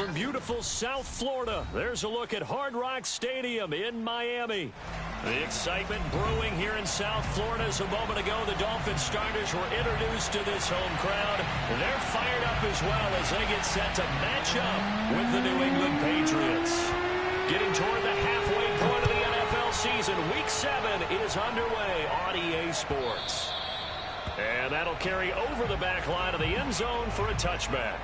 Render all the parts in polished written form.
from beautiful South Florida, there's a look at Hard Rock Stadium in Miami. The excitement brewing here in South Florida. As a moment ago, the Dolphins starters were introduced to this home crowd. They're fired up as well as they get set to match up with the New England Patriots. Getting toward the halfway point of the NFL season, Week 7 is underway on EA Sports. And that'll carry over the back line of the end zone for a touchback.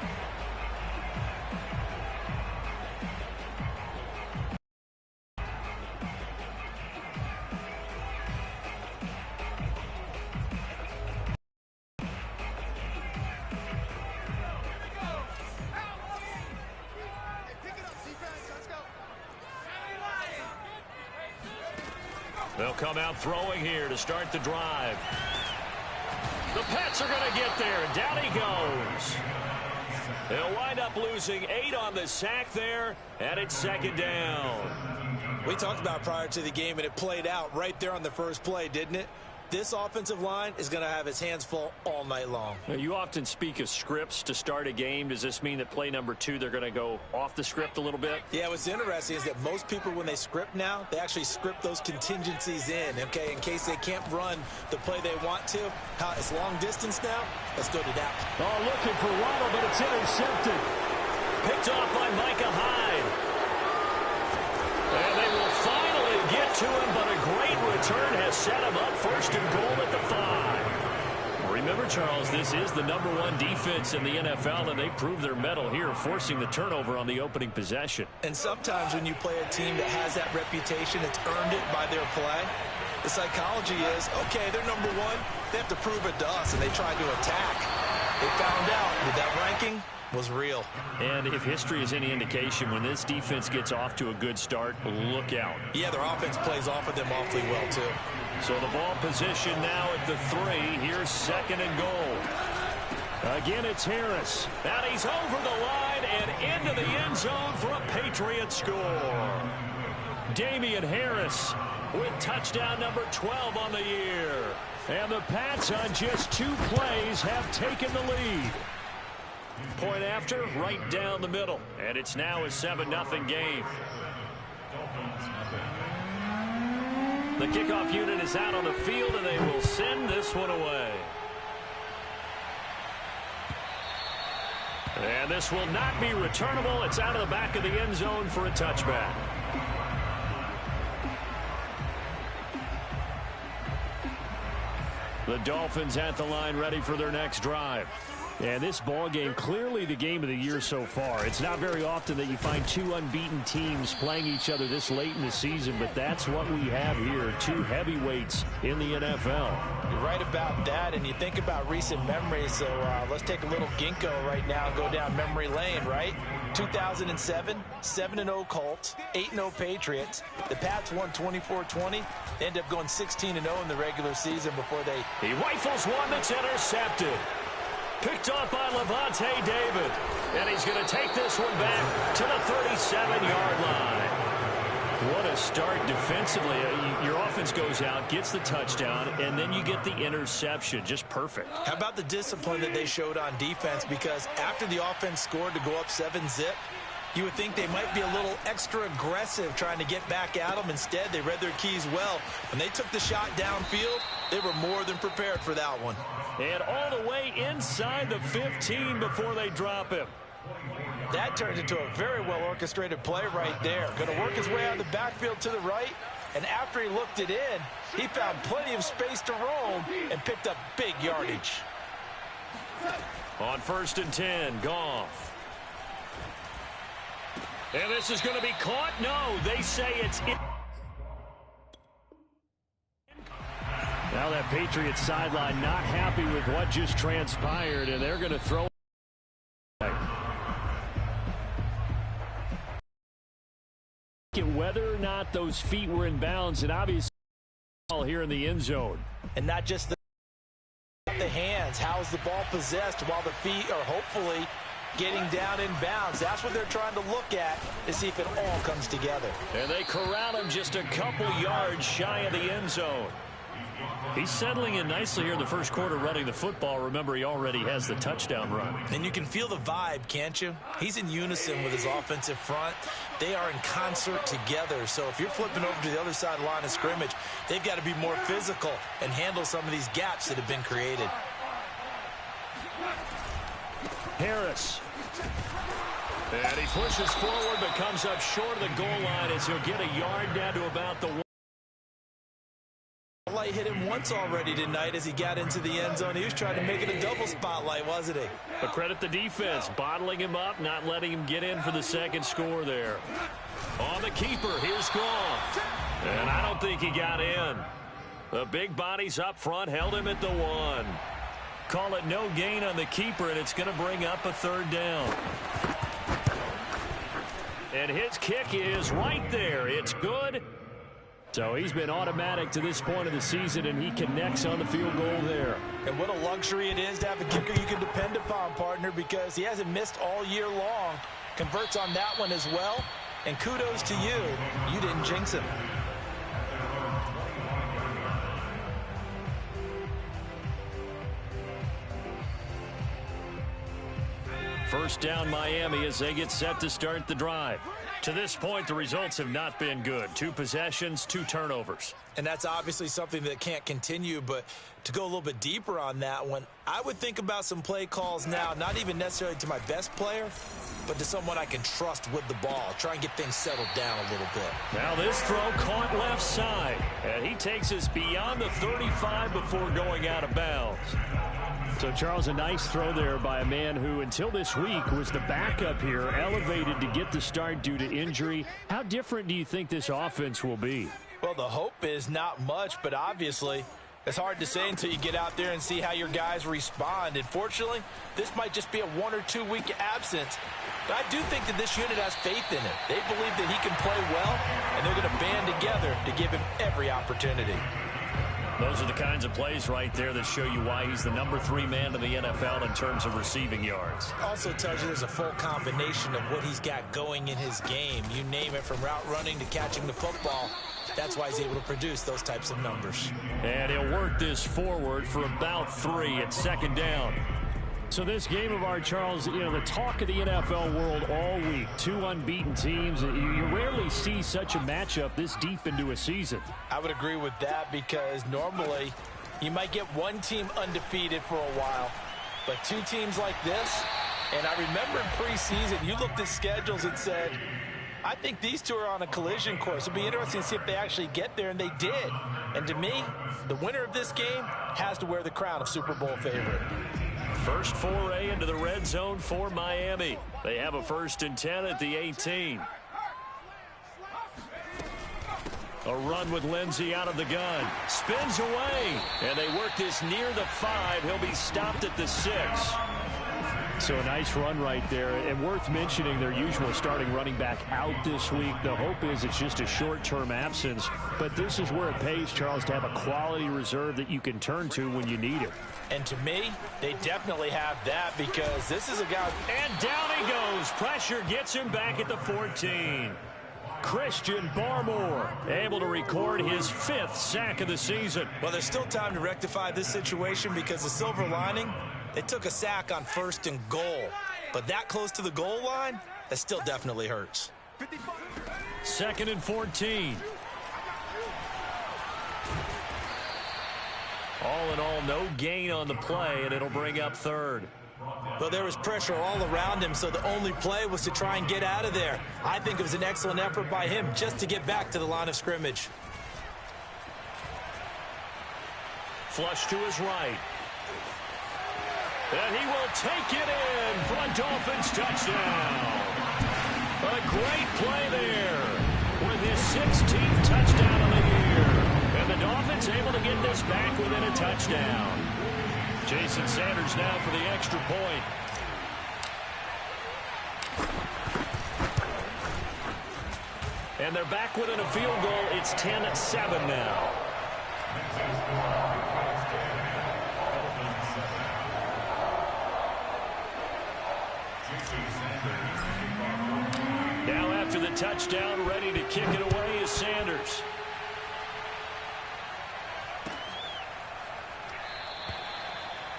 They'll come out throwing here to start the drive. The Pats are going to get there, and down he goes. They'll wind up losing 8 on the sack there, and it's second down. We talked about prior to the game, and it played out right there on the first play, didn't it? This offensive line is going to have its hands full all night long. Now, you often speak of scripts to start a game. Does this mean that play number 2, they're going to go off the script a little bit? Yeah, what's interesting is that most people, when they script now, they actually script those contingencies in, okay, in case they can't run the play they want to. It's long distance now. Let's go to that. Oh, looking for Waddle, but it's intercepted. Picked off by Micah Hyde. And they will finally get to him, but a great return has set him up first and goal at the 5. Remember, Charles, this is the #1 defense in the NFL, and they proved their mettle here, forcing the turnover on the opening possession. And sometimes when you play a team that has that reputation, it's earned it by their play. The psychology is, okay, they're #1. They have to prove it to us, and they try to attack. They found out that that ranking was real. And if history is any indication, when this defense gets off to a good start, look out. Yeah, their offense plays off of them awfully well, too. So the ball position now at the 3. Here's second and goal. Again, it's Harris. And he's over the line and into the end zone for a Patriot score. Damian Harris with touchdown number 12 on the year. And the Pats on just 2 plays have taken the lead. Point after, right down the middle. And it's now a 7-0 game. The kickoff unit is out on the field, and they will send this one away. And this will not be returnable. It's out of the back of the end zone for a touchback. The Dolphins at the line, ready for their next drive. And this ball game, clearly the game of the year so far. It's not very often that you find 2 unbeaten teams playing each other this late in the season, but that's what we have here, 2 heavyweights in the NFL. You're right about that, and you think about recent memories, so let's take a little ginkgo right now and go down memory lane, right? 2007, 7-0 Colts, 8-0 Patriots. The Pats won 24-20. They end up going 16-0 in the regular season before they... He rifles one that's intercepted. Picked off by Levante David. And he's going to take this one back to the 37-yard line. What a start defensively. Your offense goes out, gets the touchdown, and then you get the interception. Just perfect. How about the discipline that they showed on defense? Because after the offense scored to go up 7-zip, you would think they might be a little extra aggressive trying to get back at them. Instead, they read their keys well. When they took the shot downfield, they were more than prepared for that one. And all the way inside the 15 before they drop him. That turned into a very well-orchestrated play right there. Going to work his way out of the backfield to the right. And after he looked it in, he found plenty of space to roam and picked up big yardage. On 1st and 10, Goff. And this is going to be caught? No, they say it's in. Now that Patriots sideline not happy with what just transpired, and they're going to throw. Whether or not those feet were in bounds, and obviously here in the end zone. And not just the hands. How's the ball possessed while the feet are hopefully getting down in bounds? That's what they're trying to look at to see if it all comes together. And they corral him just a couple yards shy of the end zone. He's settling in nicely here in the first quarter running the football. Remember, he already has the touchdown run. And you can feel the vibe, can't you? He's in unison with his offensive front. They are in concert together. So if you're flipping over to the other side of the line of scrimmage, they've got to be more physical and handle some of these gaps that have been created. Harris. And he pushes forward but comes up short of the goal line as he'll get a yard down to about the 1. Spotlight hit him once already tonight as he got into the end zone. He was trying to make it a double spotlight, wasn't he? But credit the defense, bottling him up, not letting him get in for the second score there. On the keeper, here's Goff. And I don't think he got in. The big bodies up front held him at the 1. Call it no gain on the keeper, and it's going to bring up a 3rd down. And his kick is right there. It's good. So he's been automatic to this point of the season, and he connects on the field goal there. And what a luxury it is to have a kicker you can depend upon, partner, because he hasn't missed all year long. Converts on that one as well. And kudos to you. You didn't jinx him. First down Miami as they get set to start the drive. To this point, the results have not been good. 2 possessions, 2 turnovers. And that's obviously something that can't continue, but to go a little bit deeper on that one, I would think about some play calls now, not even necessarily to my best player, but to someone I can trust with the ball. Try and get things settled down a little bit. Now this throw caught left side, and he takes us beyond the 35 before going out of bounds. So, Charles, a nice throw there by a man who, until this week, was the backup here, elevated to get the start due to injury. How different do you think this offense will be? Well, the hope is not much, but obviously it's hard to say until you get out there and see how your guys respond. And fortunately, this might just be a 1 or 2 week absence. But I do think that this unit has faith in him. They believe that he can play well, and they're going to band together to give him every opportunity. Those are the kinds of plays right there that show you why he's the number 3 man in the NFL in terms of receiving yards. Also tells you there's a full combination of what he's got going in his game. You name it, from route running to catching the football. That's why he's able to produce those types of numbers. And he'll work this forward for about 3 at 2nd down. So this game of our, Charles, you know, the talk of the NFL world all week. 2 unbeaten teams. You rarely see such a matchup this deep into a season. I would agree with that, because normally you might get one team undefeated for a while, but 2 teams like this, and I remember in preseason you looked at schedules and said, I think these 2 are on a collision course. It'll be interesting to see if they actually get there, and they did. And to me, the winner of this game has to wear the crown of Super Bowl favorite. First foray into the red zone for Miami. They have a 1st and 10 at the 18. A run with Lindsey out of the gun. Spins away. And they work this near the 5. He'll be stopped at the 6. So a nice run right there. And worth mentioning, their usual starting running back out this week. The hope is it's just a short-term absence. But this is where it pays, Charles, to have a quality reserve that you can turn to when you need it. And to me, they definitely have that, because this is a guy. And down he goes. Pressure gets him back at the 14. Christian Barmore able to record his 5th sack of the season. Well, there's still time to rectify this situation, because the silver lining, they took a sack on 1st and goal. But that close to the goal line, that still definitely hurts. 2nd and 14. All in all, no gain on the play, and it'll bring up 3rd. Well, there was pressure all around him, so the only play was to try and get out of there. I think it was an excellent effort by him just to get back to the line of scrimmage. Flush to his right. And he will take it in for a Dolphins touchdown. A great play there with his 16th touchdown of the year. And the Dolphins able to get this back within a touchdown. Jason Sanders now for the extra point. And they're back within a field goal. It's 10-7 now. Now after the touchdown, ready to kick it away is Sanders.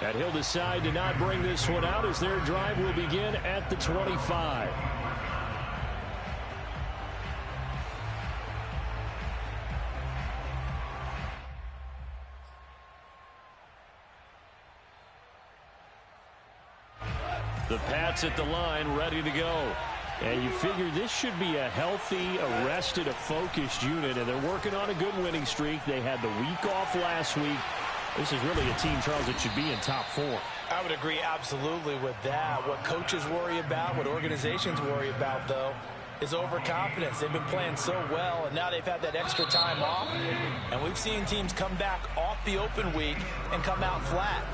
And he'll decide to not bring this one out as their drive will begin at the 25. The Pats at the line, ready to go. And you figure this should be a healthy, a rested, a focused unit, and they're working on a good winning streak. They had the week off last week. This is really a team, Charles, that should be in top 4. I would agree absolutely with that. What coaches worry about, what organizations worry about, though, is overconfidence. They've been playing so well, and now they've had that extra time off. And we've seen teams come back off the open week and come out flat.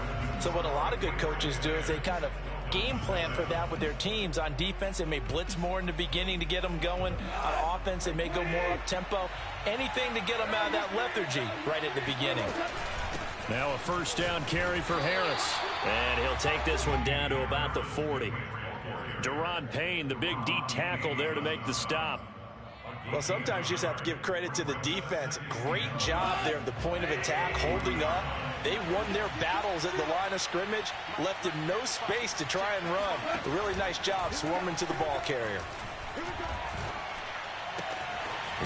So what a lot of good coaches do is they kind of game plan for that with their teams. On defense, they may blitz more in the beginning to get them going. On offense, they may go more up-tempo. Anything to get them out of that lethargy right at the beginning. Now a first down carry for Harris. And he'll take this one down to about the 40. Deron Payne, the big D tackle there to make the stop. Well, sometimes you just have to give credit to the defense. Great job there at the point of attack, holding up. They won their battles at the line of scrimmage, left him no space to try and run. A really nice job swarming to the ball carrier.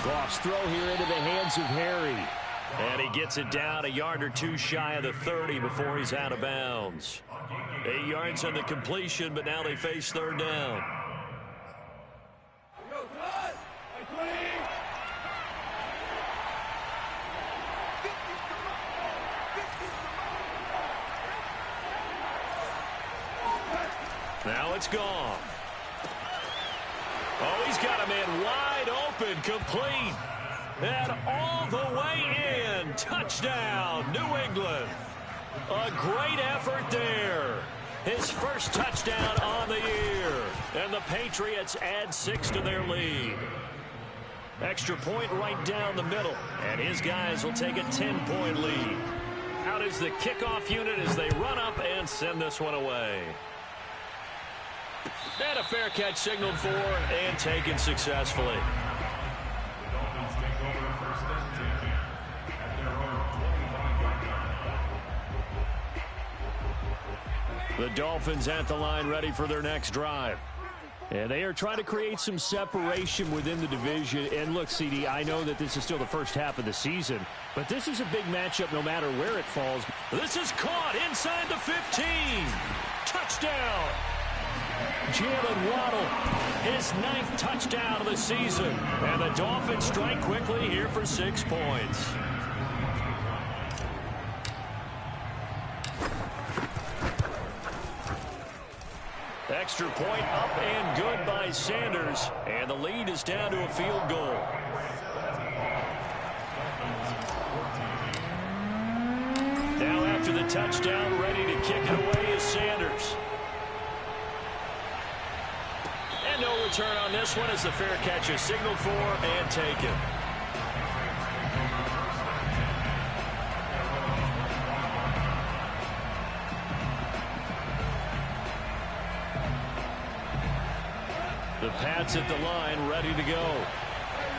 Goff's throw here into the hands of Harry. And he gets it down a yard or two shy of the 30 before he's out of bounds. 8 yards on the completion, but now they face third down. Now it's gone. Oh, he's got a man wide open, complete. And all the way in. Touchdown, New England. A great effort there. His first touchdown on the year. And the Patriots add 6 to their lead. Extra point right down the middle. And his guys will take a 10-point lead. Out is the kickoff unit as they run up and send this one away. And a fair catch signaled for and taken successfully. The Dolphins at the line ready for their next drive. And they are trying to create some separation within the division. And look, CD, I know that this is still the first half of the season, but this is a big matchup no matter where it falls. This is caught inside the 15. Touchdown. Jalen Waddle, his 9th touchdown of the season. And the Dolphins strike quickly here for 6 points. Extra point up and good by Sanders. And the lead is down to a field goal. Now after the touchdown, ready to kick it away is Sanders. And no return on this one as the fair catch is signaled for and taken. The Pats at the line, ready to go.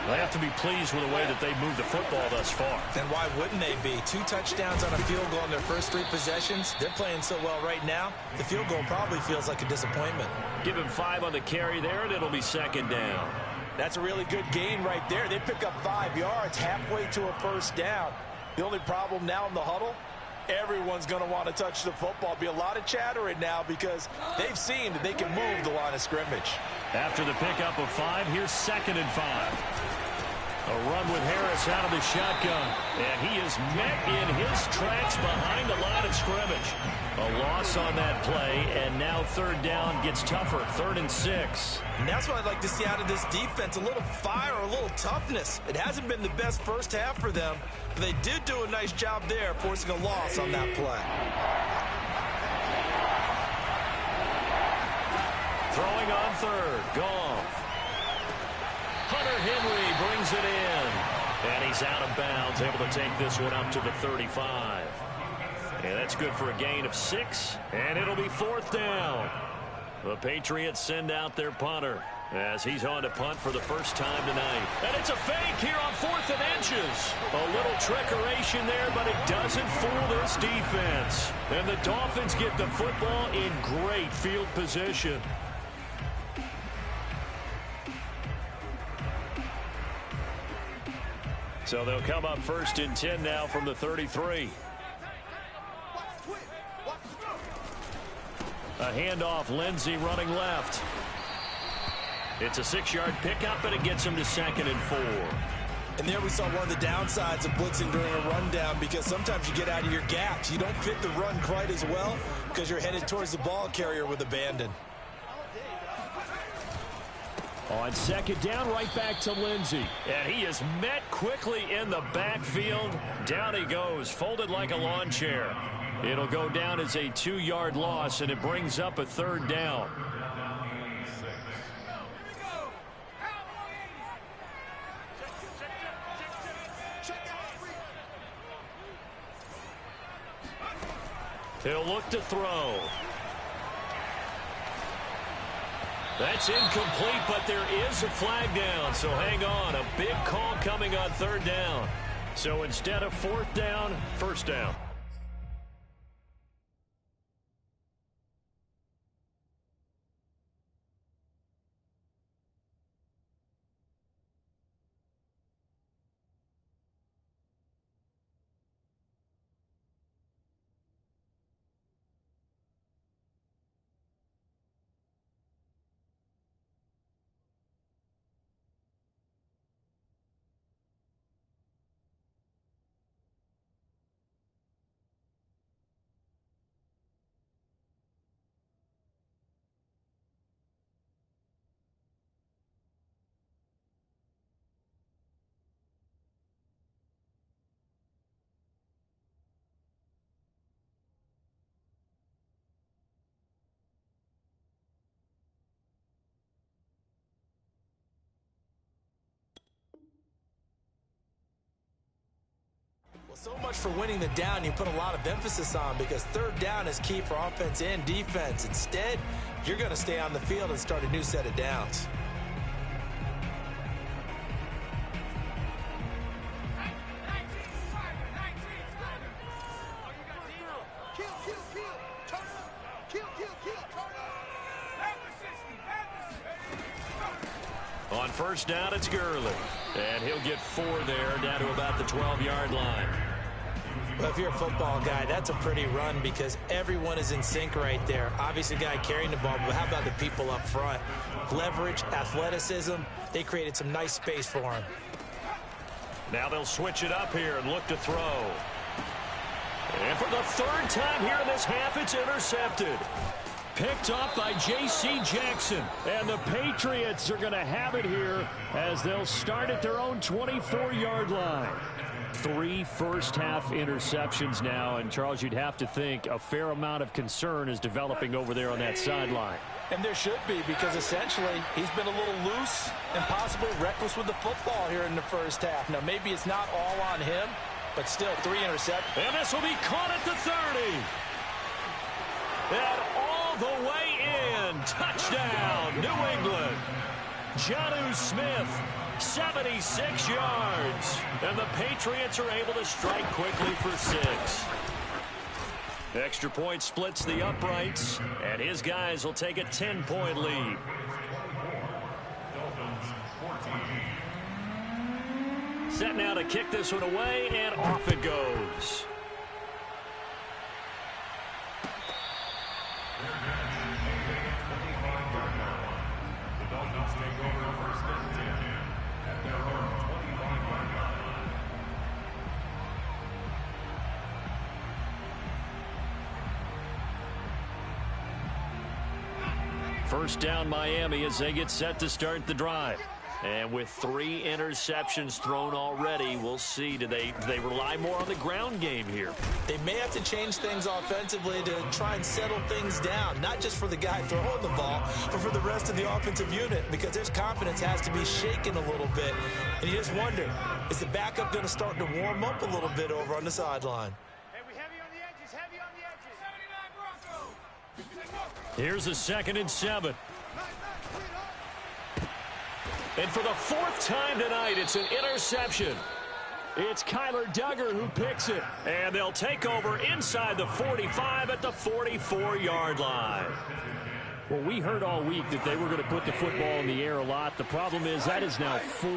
They have to be pleased with the way that they've moved the football thus far. And why wouldn't they be? 2 touchdowns on a field goal in their first 3 possessions. They're playing so well right now, the field goal probably feels like a disappointment. Give him 5 on the carry there, and it'll be second down. That's a really good gain right there. They pick up 5 yards halfway to a first down. The only problem now in the huddle, everyone's going to want to touch the football. Be a lot of chattering now because they've seen that they can move the line of scrimmage. After the pickup of 5, here's 2nd and 5. A run with Harris out of the shotgun. And he is met in his tracks behind the line of scrimmage. A loss on that play, and now 3rd down gets tougher. 3rd and 6. And that's what I'd like to see out of this defense. A little fire, a little toughness. It hasn't been the best first half for them, but they did do a nice job there, forcing a loss on that play. Throwing on 3rd. Goff. Hunter Henry brings it in. And he's out of bounds, able to take this one up to the 35. And that's good for a gain of 6. And it'll be 4th down. The Patriots send out their punter. as he's on to punt for the first time tonight. And it's a fake here on 4th and inches. A little trickeration there, but it doesn't fool this defense. And the Dolphins get the football in great field position. So they'll come up 1st and 10 now from the 33. A handoff, Lindsey running left. It's a 6-yard pickup, and it gets him to 2nd and 4. And there we saw one of the downsides of blitzing during a rundown, because sometimes you get out of your gaps. You don't fit the run quite as well because you're headed towards the ball carrier with abandon. On 2nd down, right back to Lindsey. And he is met quickly in the backfield. Down he goes, folded like a lawn chair. It'll go down as a 2-yard loss, and it brings up a 3rd down. He'll look to throw. That's incomplete, but there is a flag down, so hang on. A big call coming on 3rd down. So instead of 4th down, 1st down. So much for winning the down you put a lot of emphasis on, because 3rd down is key for offense and defense. Instead, you're going to stay on the field and start a new set of downs. On 1st down, it's Gurley. And he'll get 4 there, down to about the 12-yard line. Well, if you're a football guy, that's a pretty run, because everyone is in sync right there. Obviously, the guy carrying the ball, but how about the people up front? Leverage, athleticism, they created some nice space for him. Now they'll switch it up here and look to throw. And for the 3rd time here in this half, it's intercepted. Picked up by J.C. Jackson. And the Patriots are going to have it here as they'll start at their own 24-yard line. 3 first-half interceptions now. And, Charles, you'd have to think a fair amount of concern is developing over there on that sideline. And there should be, because essentially he's been a little loose and possibly reckless with the football here in the first half. Now, maybe it's not all on him, but still 3 interceptions. And this will be caught at the 30. And all the way in. Touchdown, New England. Jonnu Smith, 76 yards. And the Patriots are able to strike quickly for 6. Extra point splits the uprights, and his guys will take a 10-point lead. Set now to kick this one away, and off it goes. First down, Miami, as they get set to start the drive. And with 3 interceptions thrown already, we'll see. Do they rely more on the ground game here? They may have to change things offensively to try and settle things down, not just for the guy throwing the ball, but for the rest of the offensive unit, because their confidence has to be shaken a little bit. And you just wonder, is the backup going to start to warm up a little bit over on the sideline? Here's a 2nd and 7. And for the fourth time tonight, it's an interception. It's Kyler Duggar who picks it. And they'll take over inside the 45 at the 44-yard line. Well, we heard all week that they were going to put the football in the air a lot. The problem is that is now 4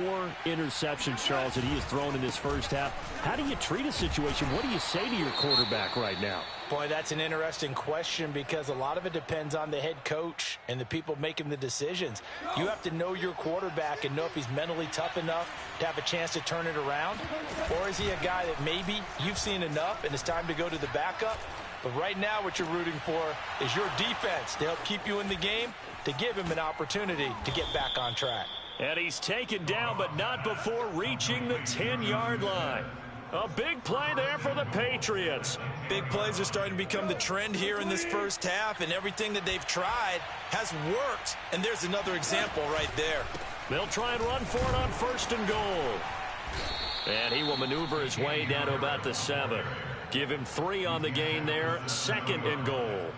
interceptions, Charles, that he has thrown in this first half. How do you treat a situation? What do you say to your quarterback right now? Boy, that's an interesting question because a lot of it depends on the head coach and the people making the decisions. You have to know your quarterback and know if he's mentally tough enough to have a chance to turn it around. Or is he a guy that maybe you've seen enough and it's time to go to the backup? But right now what you're rooting for is your defense to help keep you in the game, to give him an opportunity to get back on track. And he's taken down, but not before reaching the 10-yard line. A big play there for the Patriots. Big plays are starting to become the trend here in this first half, and everything that they've tried has worked. And there's another example right there. They'll try and run for it on 1st and goal. And he will maneuver his way down to about the 7. Give him 3 on the gain there. 2nd and goal.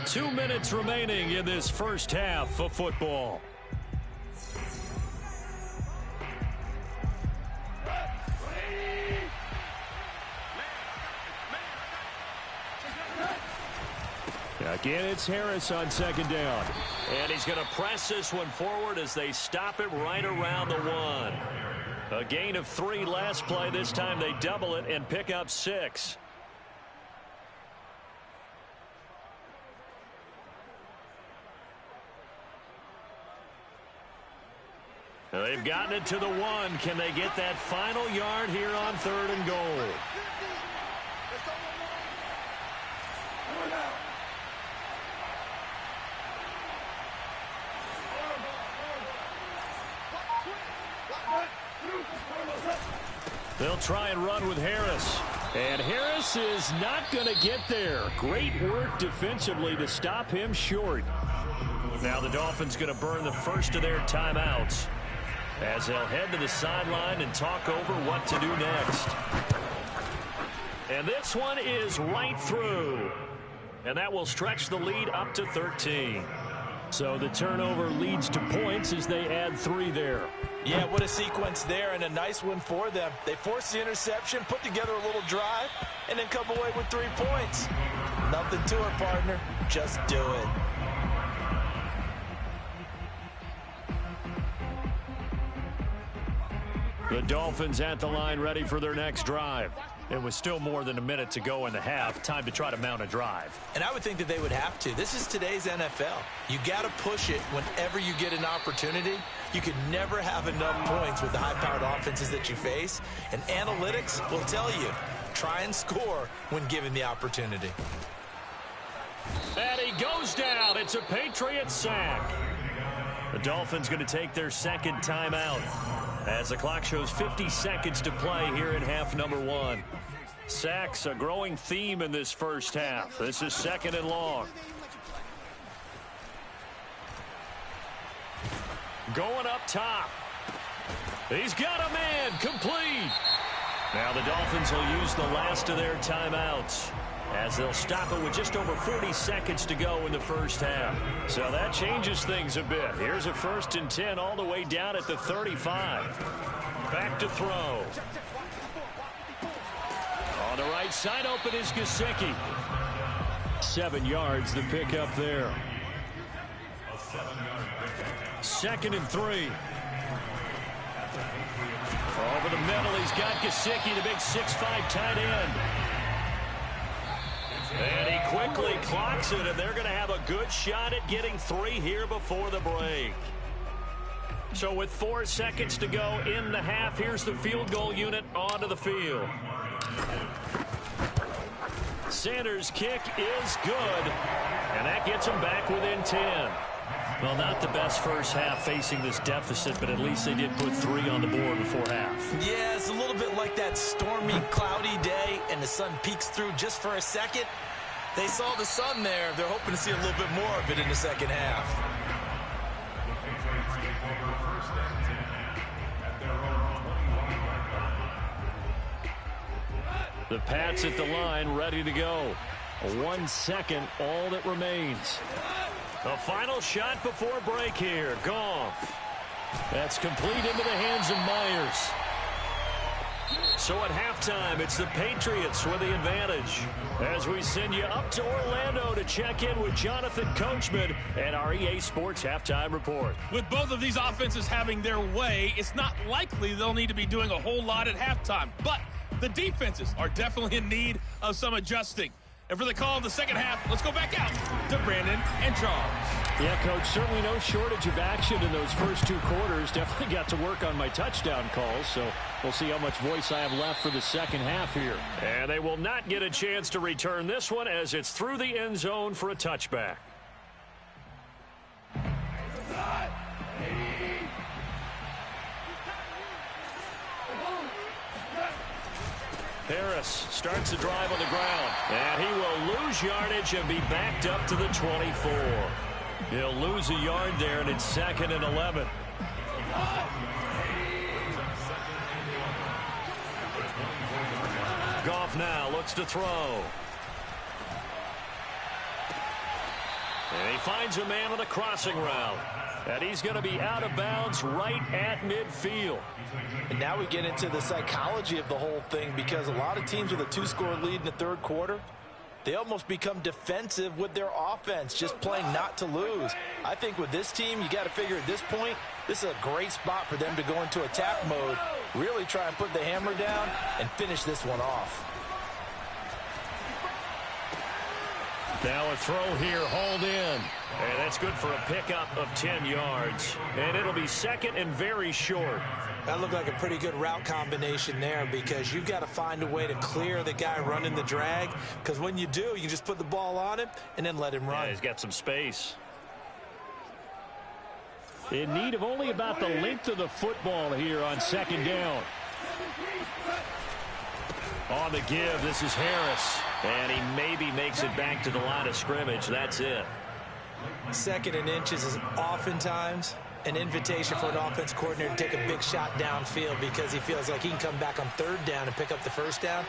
2 minutes remaining in this first half of football. Again, it's Harris on 2nd down. And he's going to press this one forward as they stop it right around the 1. A gain of 3 last play. This time they double it and pick up 6. They've gotten it to the 1. Can they get that final yard here on 3rd and goal? They'll try and run with Harris. And Harris is not going to get there. Great work defensively to stop him short. Now the Dolphins going to burn the first of their timeouts as they'll head to the sideline and talk over what to do next. And this one is right through. And that will stretch the lead up to 13. So the turnover leads to points as they add 3 there. Yeah, what a sequence there, and a nice one for them. They force the interception, put together a little drive, and then come away with 3 points. Nothing to it, partner. Just do it. The Dolphins at the line ready for their next drive. It was still more than a minute to go in the half. Time to try to mount a drive. And I would think that they would have to. This is today's NFL. You got to push it whenever you get an opportunity. You can never have enough points with the high-powered offenses that you face. And analytics will tell you, try and score when given the opportunity. And he goes down. It's a Patriot sack. The Dolphins going to take their 2nd timeout as the clock shows 50 seconds to play here in half number 1. Sacks, a growing theme in this first half. This is 2nd and long. Going up top. He's got a man. Complete. Now the Dolphins will use the last of their timeouts as they'll stop it with just over 40 seconds to go in the first half. So that changes things a bit. Here's a 1st and 10 all the way down at the 35. Back to throw. On the right side, open is Gesicki. 7 yards, the pickup there. 2nd and 3. Over the middle, he's got Gesicki, the big 6'5" tight end. And he quickly clocks it, and they're going to have a good shot at getting 3 here before the break. So with 4 seconds to go in the half, here's the field goal unit onto the field. Sanders' kick is good, and that gets him back within 10. Well, not the best first half facing this deficit, but at least they did put 3 on the board before half. Yeah, it's a little bit like that stormy, cloudy day, and the sun peeks through just for a second. They saw the sun there. They're hoping to see a little bit more of it in the second half. The Pats at the line, ready to go. 1 second, all that remains. A final shot before break here. Goff. That's complete into the hands of Myers. So at halftime, it's the Patriots with the advantage. As we send you up to Orlando to check in with Jonathan Coachman and our EA Sports Halftime Report. With both of these offenses having their way, it's not likely they'll need to be doing a whole lot at halftime. But the defenses are definitely in need of some adjusting. And for the call of the second half, let's go back out to Brandon and Charles. Yeah, Coach, certainly no shortage of action in those first two quarters. Definitely got to work on my touchdown calls, so we'll see how much voice I have left for the second half here. And they will not get a chance to return this one as it's through the end zone for a touchback. Harris starts the drive on the ground, and he will lose yardage and be backed up to the 24. He'll lose a yard there, and it's 2nd and 11. Goff now looks to throw. And he finds a man on the crossing route. And he's going to be out of bounds right at midfield. And now we get into the psychology of the whole thing, because a lot of teams with a 2-score lead in the third quarter, they almost become defensive with their offense, just playing not to lose. I think with this team, you got to figure at this point, this is a great spot for them to go into attack mode, really try and put the hammer down and finish this one off. Now a throw here, hauled in. And that's good for a pickup of 10 yards. And it'll be 2nd and very short. That looked like a pretty good route combination there, because you've got to find a way to clear the guy running the drag, because when you do, you just put the ball on him and then let him run. Yeah, he's got some space. In need of only about the length of the football here on 2nd down. On the give, this is Harris. And he maybe makes it back to the line of scrimmage. That's it. 2nd and inches is oftentimes an invitation for an offense coordinator to take a big shot downfield, because he feels like he can come back on 3rd down and pick up the 1st down.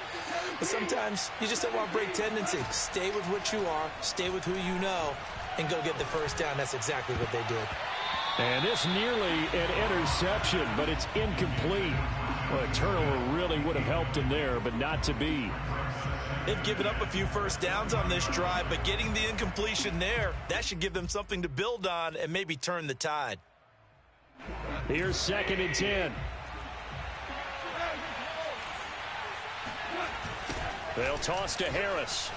But sometimes you just don't want to break tendency. Stay with what you are, stay with who you know, and go get the 1st down. That's exactly what they did. And this nearly an interception, but it's incomplete. Well, a turnover really would have helped him there, but not to be. They've given up a few 1st downs on this drive, but getting the incompletion there, that should give them something to build on and maybe turn the tide. Here's 2nd and 10. They'll toss to Harris.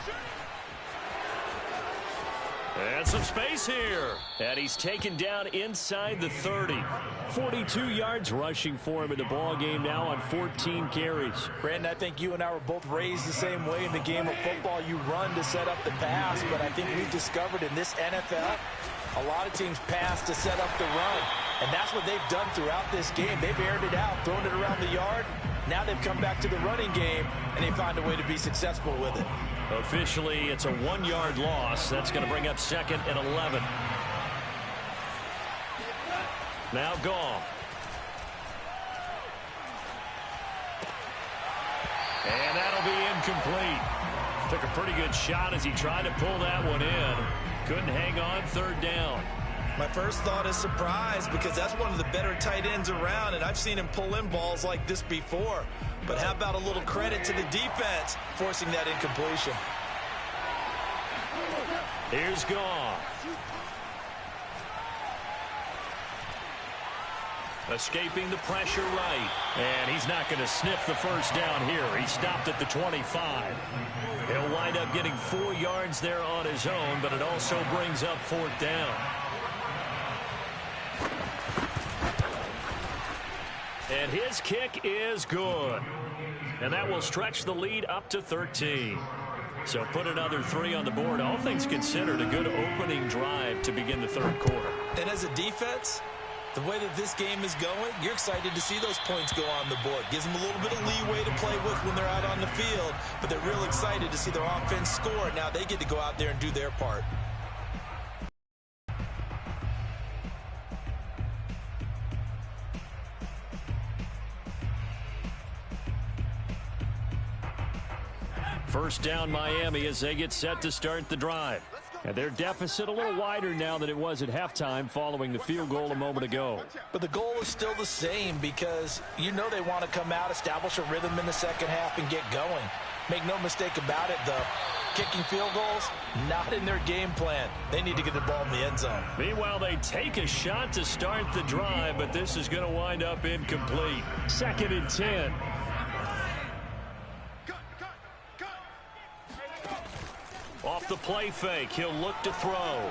And some space here. And he's taken down inside the 30. 42 yards rushing for him in the ball game now on 14 carries. Brandon, I think you and I were both raised the same way in the game of football. You run to set up the pass, but I think we've discovered in this NFL, a lot of teams pass to set up the run. And that's what they've done throughout this game. They've aired it out, thrown it around the yard. Now they've come back to the running game, and they find a way to be successful with it. Officially, it's a 1-yard loss. That's going to bring up 2nd and 11. Now Goff. And that'll be incomplete. Took a pretty good shot as he tried to pull that one in. Couldn't hang on 3rd down. My first thought is surprise, because that's one of the better tight ends around, and I've seen him pull in balls like this before. But how about a little credit to the defense forcing that incompletion? Here's Goff. Escaping the pressure right. And he's not going to sniff the 1st down here. He stopped at the 25. He'll wind up getting 4 yards there on his own, but it also brings up 4th down. And his kick is good. And that will stretch the lead up to 13. So put another 3 on the board. All things considered, a good opening drive to begin the 3rd quarter. And as a defense, the way that this game is going, you're excited to see those points go on the board. Gives them a little bit of leeway to play with when they're out on the field, but they're real excited to see their offense score. Now they get to go out there and do their part. First down Miami as they get set to start the drive. And their deficit a little wider now than it was at halftime following the field goal a moment ago. But the goal is still the same because you know they want to come out, establish a rhythm in the second half, and get going. Make no mistake about it, though. Kicking field goals, not in their game plan. They need to get the ball in the end zone. Meanwhile, they take a shot to start the drive, but this is going to wind up incomplete. 2nd and 10. Off the play fake, he'll look to throw.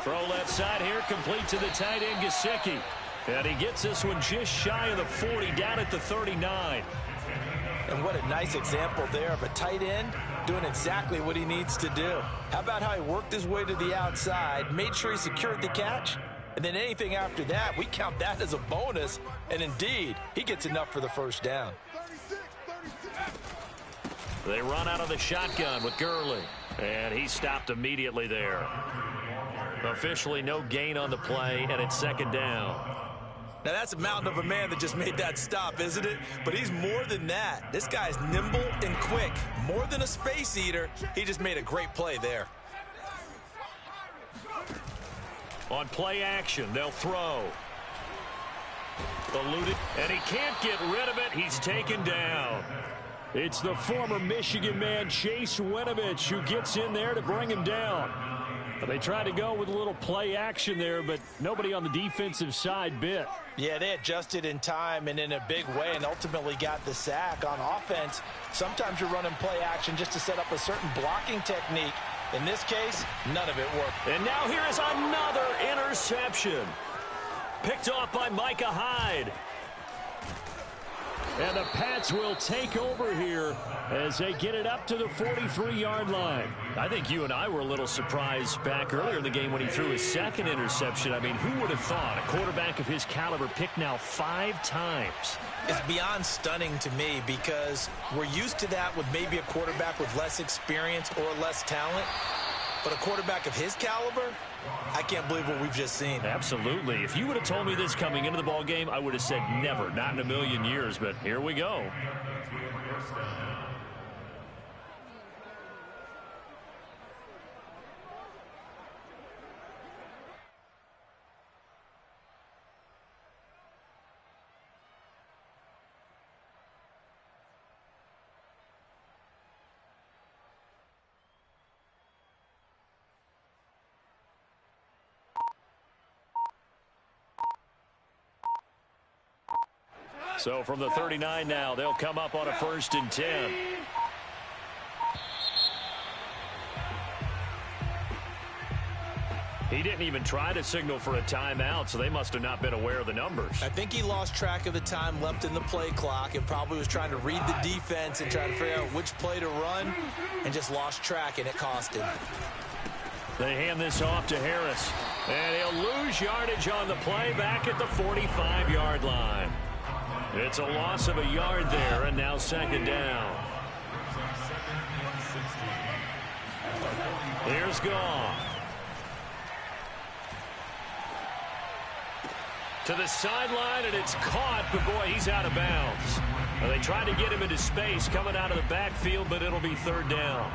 Throw left side here, complete to the tight end, Gesicki. And he gets this one just shy of the 40, down at the 39. And what a nice example there of a tight end doing exactly what he needs to do. How about how he worked his way to the outside, made sure he secured the catch, and then anything after that, we count that as a bonus. And indeed, he gets enough for the first down. They run out of the shotgun with Gurley. And he stopped immediately there. Officially no gain on the play, and it's 2nd down. Now that's a mountain of a man that just made that stop, isn't it? But he's more than that. This guy's nimble and quick. More than a space eater. He just made a great play there. On play action, they'll throw. Eluded, and he can't get rid of it. He's taken down. It's the former Michigan man, Chase Winovich, who gets in there to bring him down. They tried to go with a little play action there, but nobody on the defensive side bit. Yeah, they adjusted in time and in a big way and ultimately got the sack. On offense, sometimes you're running play action just to set up a certain blocking technique. In this case, none of it worked. And now here is another interception. Picked off by Micah Hyde. And the Pats will take over here as they get it up to the 43-yard line. I think you and I were a little surprised back earlier in the game when he threw his 2nd interception. I mean, who would have thought a quarterback of his caliber picked now 5 times? It's beyond stunning to me because we're used to that with maybe a quarterback with less experience or less talent. But a quarterback of his caliber, I can't believe what we've just seen. Absolutely. If you would have told me this coming into the ball game, I would have said never, not in a million years. But here we go. So from the 39 now, they'll come up on a 1st and 10. He didn't even try to signal for a timeout, so they must have not been aware of the numbers. I think he lost track of the time left in the play clock and probably was trying to read the defense and trying to figure out which play to run and just lost track, and it cost him. They hand this off to Harris, and he'll lose yardage on the play back at the 45-yard line. It's a loss of a yard there, and now 2nd down. Here's Goff. To the sideline, and it's caught, but boy, he's out of bounds. Well, they tried to get him into space coming out of the backfield, but it'll be 3rd down.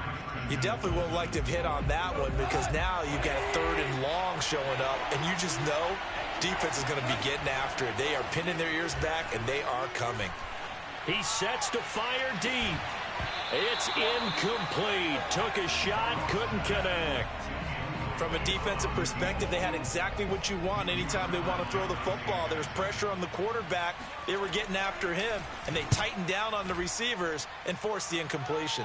You definitely would like to have hit on that one because now you've got 3rd and long showing up, and you just know defense is going to be getting after it. They are pinning their ears back, and they are coming. He sets to fire deep. It's incomplete. Took a shot, couldn't connect. From a defensive perspective, they had exactly what you want anytime they want to throw the football. There was pressure on the quarterback. They were getting after him, and they tightened down on the receivers and forced the incompletion.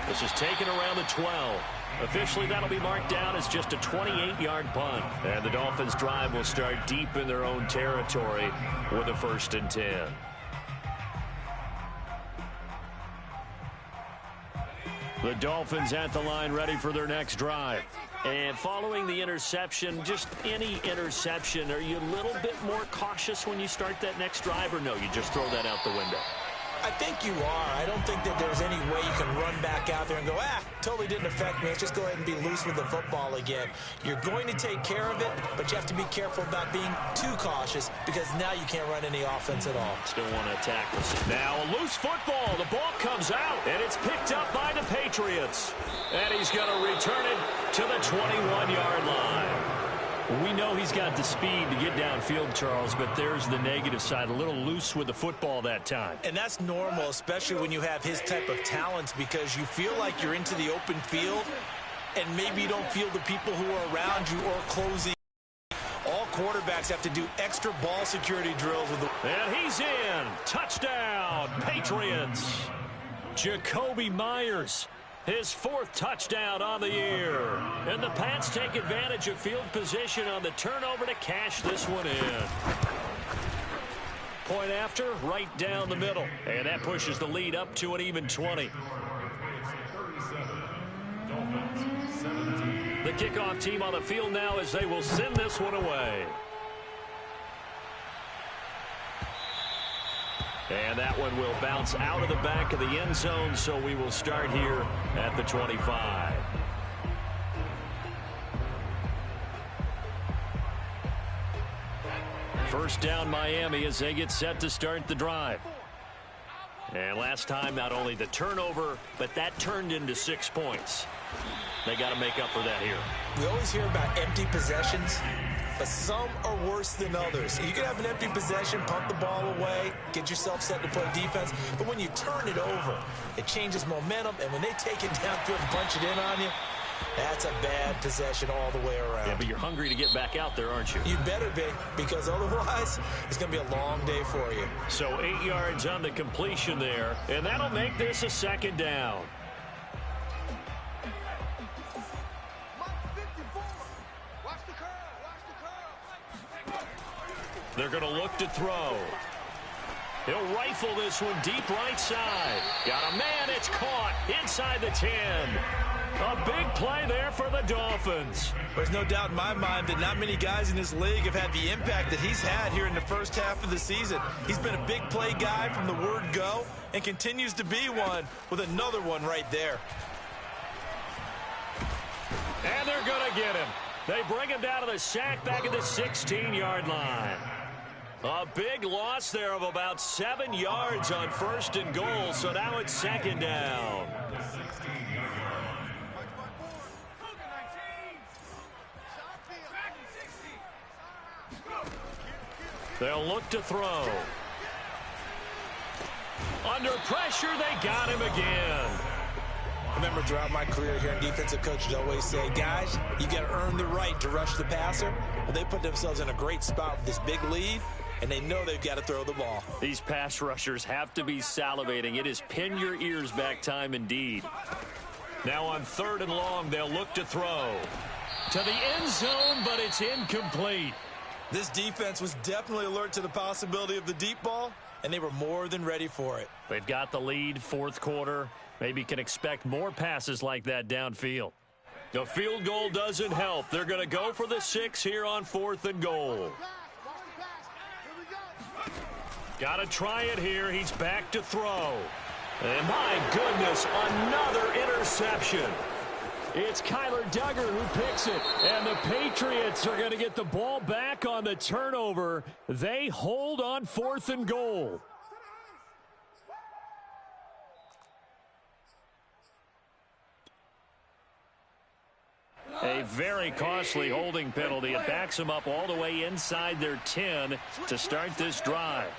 This is taken around the 12. Officially, that'll be marked down as just a 28-yard punt. And the Dolphins' drive will start deep in their own territory with a 1st and 10. The Dolphins at the line ready for their next drive. And following the interception, just any interception, are you a little bit more cautious when you start that next drive, or no, you just throw that out the window? I think you are. I don't think that there's any way you can run back out there and go, totally didn't affect me. Let's just go ahead and be loose with the football again. You're going to take care of it, but you have to be careful about being too cautious because now you can't run any offense at all. Still want to attack this. Now a loose football. The ball comes out, and it's picked up by the Patriots. And he's going to return it to the 21-yard line. We know he's got the speed to get downfield, Charles, but there's the negative side. A little loose with the football that time. And that's normal, especially when you have his type of talents, because you feel like you're into the open field, and maybe you don't feel the people who are around you or closing. All quarterbacks have to do extra ball security drills with the... And he's in. Touchdown, Patriots. Jacoby Myers, his 4th touchdown on the year. And the Pats take advantage of field position on the turnover to cash this one in. Point after, right down the middle. And that pushes the lead up to an even 20. The kickoff team on the field now as they will send this one away. And that one will bounce out of the back of the end zone, so we will start here at the 25. First down, Miami, as they get set to start the drive. And last time, not only the turnover, but that turned into 6 points. They got to make up for that here. We always hear about empty possessions, but some are worse than others. You can have an empty possession, pump the ball away, get yourself set to play defense, but when you turn it over, it changes momentum, and when they take it downfield and punch it in on you, that's a bad possession all the way around. Yeah, but you're hungry to get back out there, aren't you? You better be, because otherwise, it's going to be a long day for you. So 8 yards on the completion there, and that'll make this a 2nd down. They're going to look to throw. He'll rifle this one deep right side. Got a man. It's caught inside the 10. A big play there for the Dolphins. There's no doubt in my mind that not many guys in this league have had the impact that he's had here in the first half of the season. He's been a big play guy from the word go and continues to be one with another one right there. And they're going to get him. They bring him down to the sack back at the 16-yard line. A big loss there of about 7 yards on 1st and goal, so now it's 2nd down. They'll look to throw. Under pressure, they got him again. Remember, throughout my career here in defensive coaches always say, guys, you got to earn the right to rush the passer. Well, they put themselves in a great spot with this big lead, and they know they've got to throw the ball. These pass rushers have to be salivating. It is pin your ears back time indeed. Now on 3rd and long, they'll look to throw. To the end zone, but it's incomplete. This defense was definitely alert to the possibility of the deep ball, and they were more than ready for it. They've got the lead, 4th quarter. Maybe can expect more passes like that downfield. The field goal doesn't help. They're going to go for the 6 here on 4th and goal. Got to try it here. He's back to throw. And my goodness, another interception. It's Kyler Duggar who picks it. And the Patriots are going to get the ball back on the turnover. They hold on 4th and goal. A very costly holding penalty. It backs them up all the way inside their 10 to start this drive.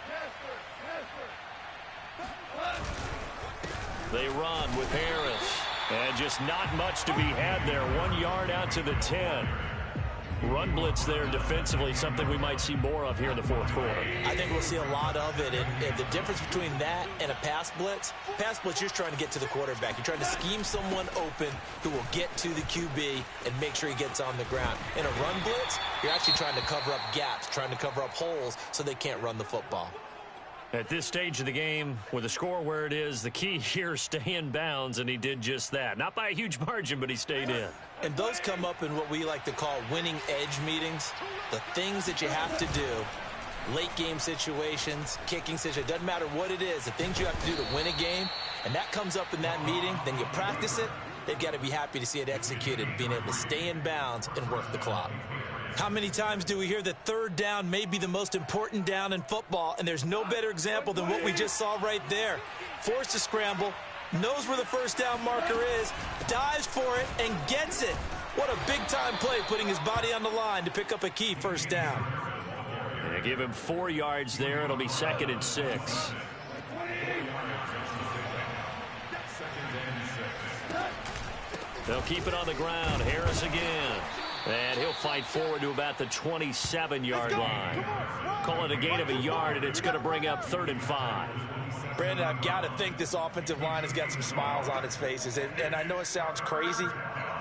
They run with Harris. And just not much to be had there. 1 yard out to the 10. Run blitz there defensively, something we might see more of here in the 4th quarter. I think we'll see a lot of it. And the difference between that and a pass blitz, you're just trying to get to the quarterback. You're trying to scheme someone open who will get to the QB and make sure he gets on the ground. In a run blitz, you're actually trying to cover up gaps, trying to cover up holes so they can't run the football. At this stage of the game, with the score where it is, the key here, stay in bounds, and he did just that. Not by a huge margin, but he stayed in. And those come up in what we like to call winning edge meetings. The things that you have to do, late game situations, kicking situations, doesn't matter what it is, the things you have to do to win a game, and that comes up in that meeting, then you practice it, they've got to be happy to see it executed, being able to stay in bounds and work the clock. How many times do we hear that 3rd down may be the most important down in football, and there's no better example than what we just saw right there. Forced to scramble, knows where the first down marker is, dives for it, and gets it. What a big-time play, putting his body on the line to pick up a key first down. They give him 4 yards there. It'll be 2nd and 6. They'll keep it on the ground. Harris again. And he'll fight forward to about the 27-yard line. Call it a gain of a yard, and it's going to bring up 3rd and 5. Brandon, I've got to think this offensive line has got some smiles on its faces. And I know it sounds crazy,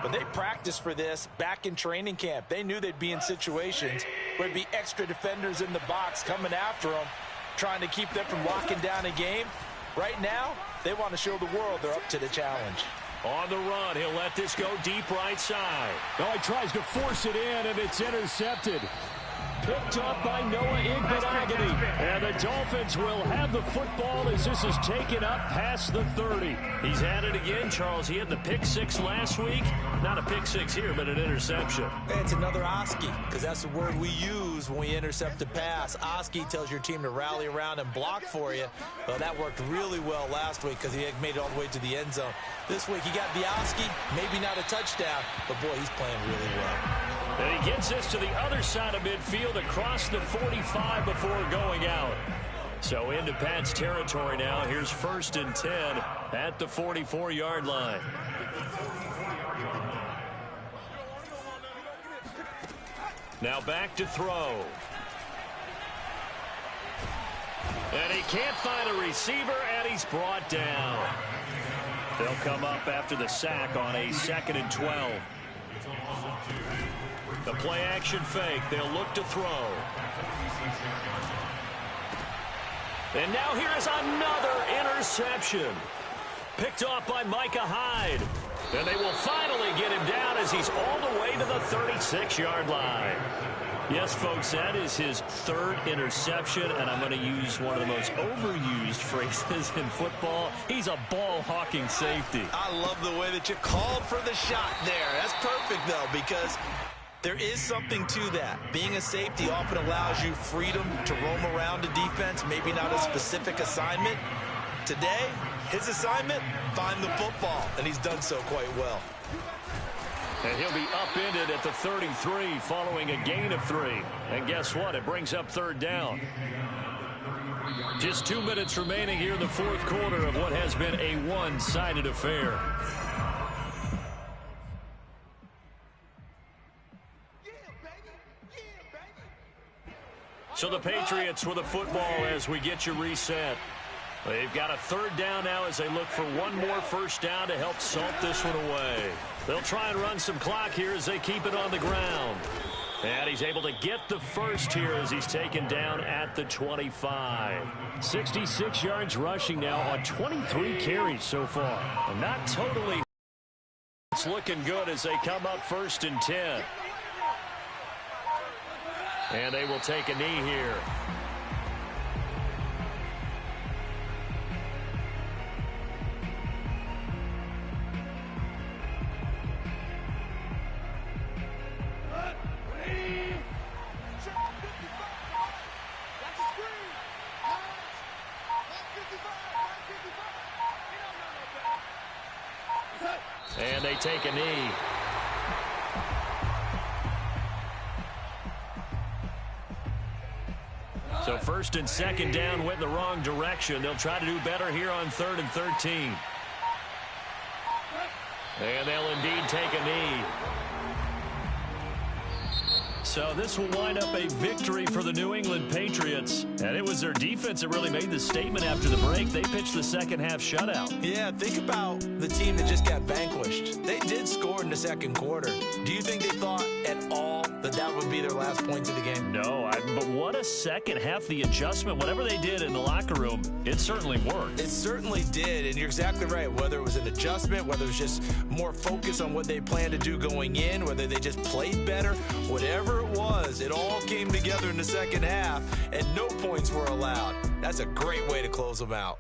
but they practiced for this back in training camp. They knew they'd be in situations where there'd be extra defenders in the box coming after them, trying to keep them from locking down a game. Right now, they want to show the world they're up to the challenge. On the run, he'll let this go deep right side. Oh, he tries to force it in, and it's intercepted. Picked up by Noah Igbenogany. And the Dolphins will have the football as this is taken up past the 30. He's at it again, Charles. He had the pick 6 last week. Not a pick 6 here, but an interception. Hey, it's another Oski, because that's the word we use when we intercept a pass. Oski tells your team to rally around and block for you. Well, that worked really well last week because he had made it all the way to the end zone. This week he got the Oski, maybe not a touchdown, but boy, he's playing really well. And he gets this to the other side of midfield across the 45 before going out. So into Pat's territory now. Here's 1st and 10 at the 44-yard line. Now back to throw. And he can't find a receiver, and he's brought down. They'll come up after the sack on a 2nd and 12. The play action fake. They'll look to throw. And now here is another interception. Picked off by Micah Hyde. And they will finally get him down as he's all the way to the 36-yard line. Yes, folks, that is his 3rd interception, and I'm going to use one of the most overused phrases in football. He's a ball-hawking safety. I love the way that you called for the shot there. That's perfect, though, because there is something to that. Being a safety often allows you freedom to roam around a defense, maybe not a specific assignment. Today, his assignment, find the football, and he's done so quite well. And he'll be upended at the 33 following a gain of 3. And guess what? It brings up 3rd down. Just 2 minutes remaining here in the 4th quarter of what has been a one-sided affair. So the Patriots with the football as we get you reset. They've got a 3rd down now as they look for one more first down to help salt this one away. They'll try and run some clock here as they keep it on the ground. And he's able to get the first here as he's taken down at the 25. 66 yards rushing now on 23 carries so far. And not totally. It's looking good as they come up 1st and 10. And they will take a knee here. And they take a knee. So 1st and 2nd down went in the wrong direction. They'll try to do better here on 3rd and 13. And they'll indeed take a knee. So this will wind up a victory for the New England Patriots. And it was their defense that really made the statement after the break. They pitched the second half shutout. Yeah, think about the team that just got vanquished. They did score in the 2nd quarter. Do you think they thought at all that that would be their last points of the game? No, but what a second half. The adjustment, whatever they did in the locker room, it certainly worked. It certainly did, and you're exactly right. Whether it was an adjustment, whether it was just more focus on what they planned to do going in, whether they just played better, whatever it was, it all came together in the second half, and no points were allowed. That's a great way to close them out.